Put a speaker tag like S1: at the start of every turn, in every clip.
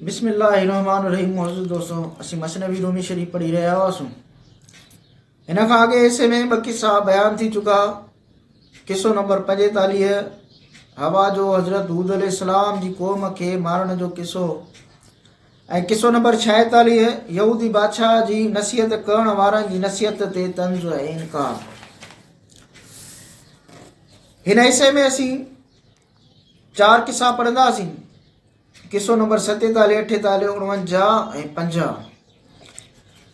S1: बिस्मिल्लाहिर्रहमानिर्रहीम। मौजूद दोस्तों, असी मसनवी रूमी शरीफ पढ़ी रहा हुआसीं। इन खां अॻे हिसे में ॿ किस्सा बयान थी चुका। किस्सो नंबर 45, हवा जो हज़रत हूद अलैहिस्सलाम जी क़ौम खे मारण जो किस्सो, ऐं किस्सो नंबर 46, यहूदी बादशाह जी नसीहत करण वारनि जी नसीहत ते तंज़ ऐं इनकार। हिन हिसे में असीं 4 किस्सा पढ़ंदासीं। किस्सो नंबर 47, 48, 49 ऐं 50।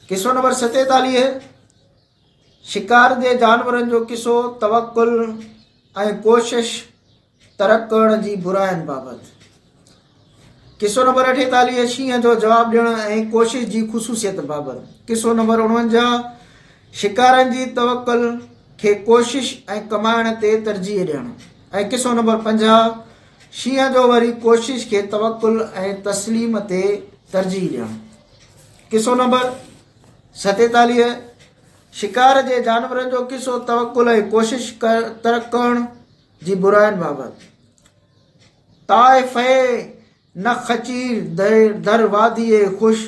S1: किस्सो नंबर 47, शिकार जे जानवरनि जो किस्सो, तवक्कुल ऐं कोशिश तरक करण जी बुराइनि बाबति। किस्सो नंबर 48, शींहं जो जवाबु ॾियणु ऐं कोशिश जी ख़ुसूसियत बाबति। किस्सो नंबर 49, शिकारनि जी तवक्कुल खे कोशिश ऐं कमाइण ते तरजीह ॾियणु। ऐं किस्सो नंबर 50, शींहं जो वरी कोशिश खे तवक्कुल ऐं तस्लीम ते तरजीह ॾियणु। किस्सो नंबर 47, शिकार जे जानवरनि जो किस्सो, तवक्कुल ऐं कोशिश तरक करण जी बुराइनि बाबति। ताइफ़े न खचीर दर वादीए ख़ुश,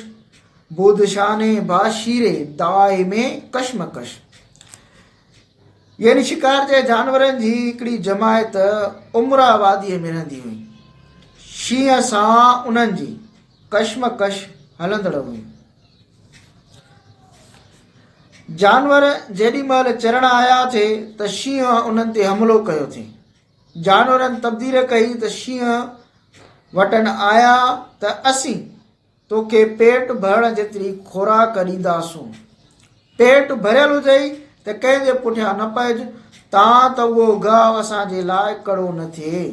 S1: बुदशाने बाशीरे दाए में कशमकश। यानी शिकार जे जानवरनि जी हिकिड़ी जमायत उमरा वादीअ में रहंदी हुई। शींहं सां उन्हनि जी कशमकश हलंदड़ हुई। जानवर जेॾी महिल चरण आया थे त शींहं उन्हनि ते हमिलो कयो थी। जानवरनि तब्दील कई त शींहं वटनि आया त असीं तोखे पेट भरण जेतिरी खुराक ॾींदासूं। पेट भरियल हुजई त कंहिंजे पुठियां न पइज, तां त उहो गाहु असांजे लाइ कड़ो न थिए।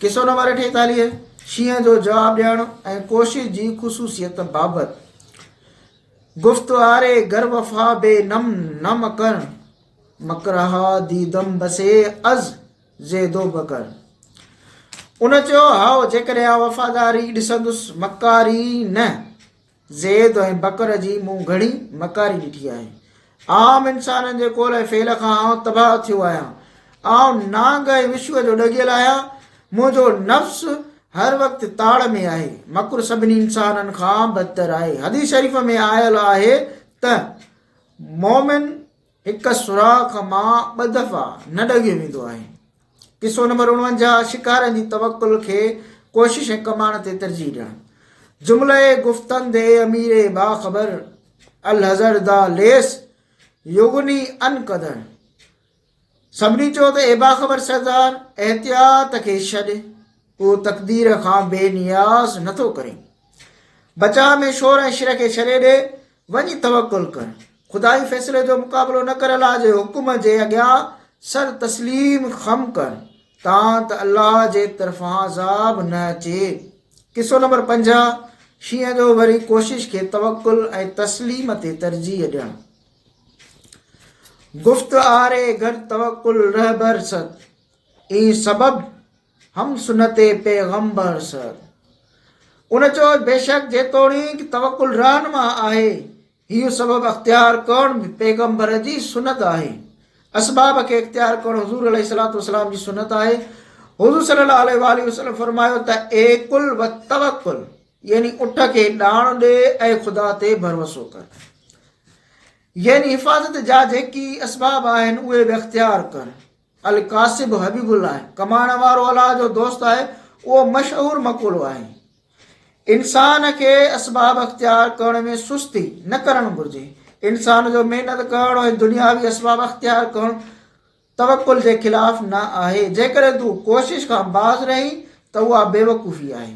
S1: किस्सो नंबर 48, शींहं जो जवाबु ॾियणु ऐं कोशिश जी ख़ुसूसियत बाबति। गुफ़्तवारे घर वफ़ा बे नम नम कर, मकरहा दीदम बसे अज़ ज़ेदो बकर। उन चयो, हाओ जेकॾहिं आ वफ़ादारी ॾिसंदुसि मकारी न, ज़ेद ऐं बकर जी मूं घणी मकारी ॾिठी आहे। आम इंसाननि जे कोल फेल खां आउं तबाह थियो आहियां। आउं नांग ऐं विश्व जो ॾगियल आहियां। मुंहिंजो नफ़्स हर वक़्तु ताड़ में आहे। मकुर सभिनी इंसाननि खां बदतर आहे। हदीस शरीफ़ में आयल आहे त मोमिन हिकु सुराख मां 2 दफ़ा न ॾगियो वेंदो आहे। किस्सो नंबर 49, शिकारनि जी तवक्कुल खे कोशिश ऐं कमाइण ते तरजीह ॾियणु। जुमिले गुफ़्तन दे अमीरे बाख़बर, अल हज़र दा लेस युगनी अन कदर। सभिनी चयो त ए बाख़बर सरदार, एहतियात खे छॾ, उहो तक़दीर खां बेनियाज़ नथो करे। बचा में शोर ऐं शिर खे छॾे ॾे, वञी तवक्कुल कर। ख़ुदाई फ़ैसिले जो मुक़ाबिलो न कर, अलाह जे हुकुम जे अॻियां सर तस्लीम खम कर, तां त अलाह जे तरफ़ां अज़ाब न अचे। किस्सो नंबर 50, शींहं जो वरी कोशिश खे तवक्कुल ऐं तस्लीम ते तरजीह ॾियणु। गुफ़्त आरे घर तवक्कुल रहबर सद, ई सबब हम सुनते पैगंबर सर। उन चयो, बेशक जेतोणीकि तवक्कुल रहनुमा आहे, इहो सबब अख़्तियार करण पैगंबर जी सुनत आहे। असबाब खे इख़्तियार करण हुज़ूर अलैहिस्सलातु वस्सलाम जी सुनत आहे। हुज़ूर सल्लल्लाहु अलैहि वसल्लम फरमायो त एकुल व तवक्कुल, यानी उठ खे ॾाण ॾे ऐं ख़ुदा ते भरोसो कर। यानी हिफ़ाज़त जा जेकी असबाब आहिनि उहे बि इख़्तियार कर। अल कासिब हबीबुल्लाह, कमाइण वारो अलाह जो दोस्त आहे, उहो मशहूर मक़ूलो आहे। इंसान खे असबाब इख़्तियार करण में सुस्ती न करणु घुरिजे। इंसान जो महिनत करणु ऐं दुनियावी असबाब इख़्तियार करणु तवक्कुल जे ख़िलाफ़ न आहे। जेकॾहिं तूं कोशिश खां बाज़ रहीं त उहा बेवकूफ़ी आहे।